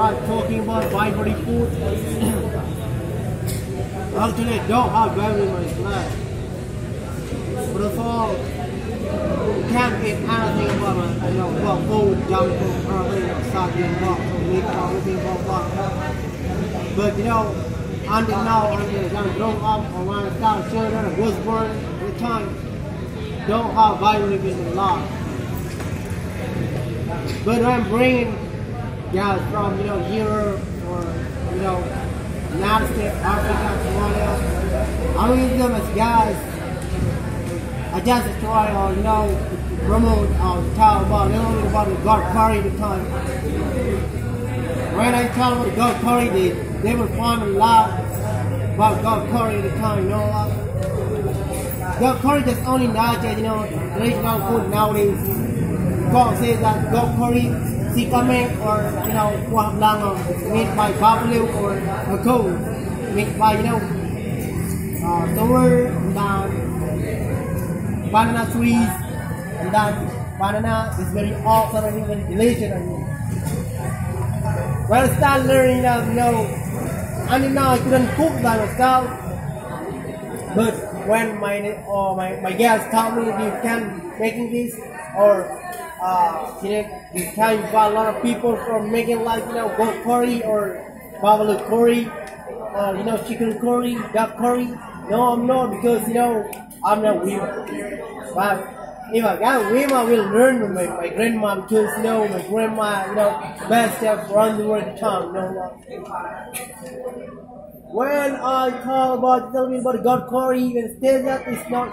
start talking about vibrant food. Actually, I don't have very much left. But of all, can't eat anything about about food, junk food, sardine, meat, everything about. But until now, until I'm grown up, or when I start children, I was born at the time, don't have vibrant in the lot. But I'm bringing guys from Europe or United States, Africa, Somalia. I don't use them as guys. I just try to promote or tell about the God curry the time. When I tell about God curry, they will find a lot about God curry the time. God curry is only not traditional food nowadays. God says that God curry, sikame or kuah blanco made by buffalo or a cow, made by sour and then banana trees, and then banana is very awesome and very delicious. When I started learning that, until now I couldn't cook by myself, but when my guys taught me you can making this, or you can find a lot of people from making like goat curry or buffalo curry, chicken curry, duck curry. No, I'm not, because I'm not women. But if I got women, I will learn from my grandma, because my grandma best chef around the world time. When I tell me about God curry, instead that it's not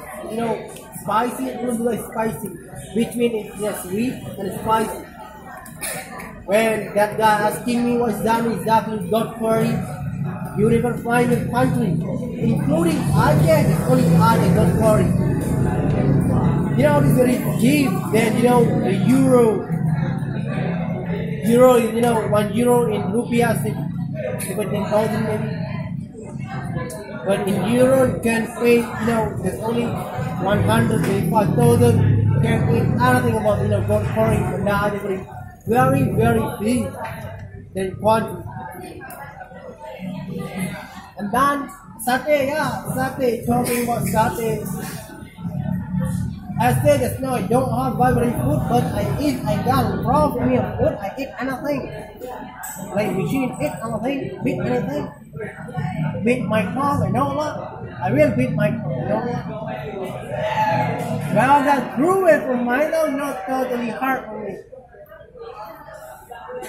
spicy, it will be like spicy. Between it's just sweet and spicy. When that guy asking me what's that exactly God curry, you never find a country, including Aceh, it's only Aceh God curry. It's very cheap than the euro. Euro is 1 euro in rupiah, 17,000 maybe. But in euro you can pay there's only 125,000. You can eat anything about God curry, but now it's very big than quantity. And then satay, talking about satay. I said that I don't have vibrant food, but I got raw meal food, I eat anything. Like machine, eat anything, beat anything. Beat my car, I will beat my car, Well, that's proven from my not totally hard for me.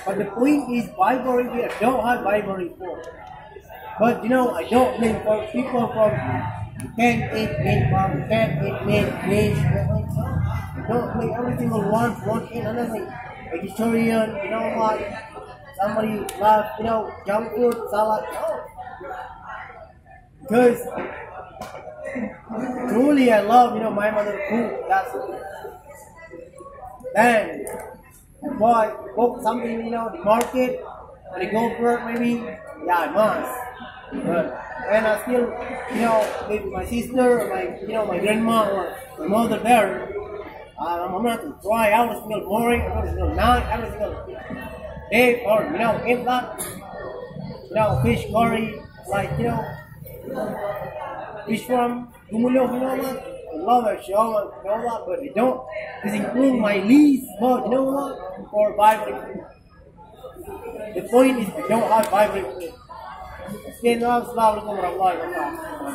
But the point is, vibrant, I don't have vibrant food. But I don't mean for people from can't eat meat, can't eat meat, fish, don't make everything at once, won't eat anything. Vegetarian, what? Somebody loves, junk food, salad, Because truly I love, my mother cook, that's it. Then, boy, cook something, the market, and I go for it maybe, I must. But when I still, with my sister, or my grandma, or my mother there, I'm not to try every single morning, every single night, every single day, or eat that, fish curry, like fish from Gumulyo, I love it, but I don't. This includes my least, but for vibrant food. The point is I don't have vibrant food. Assalamualaikum warahmatullahi wabarakatuh.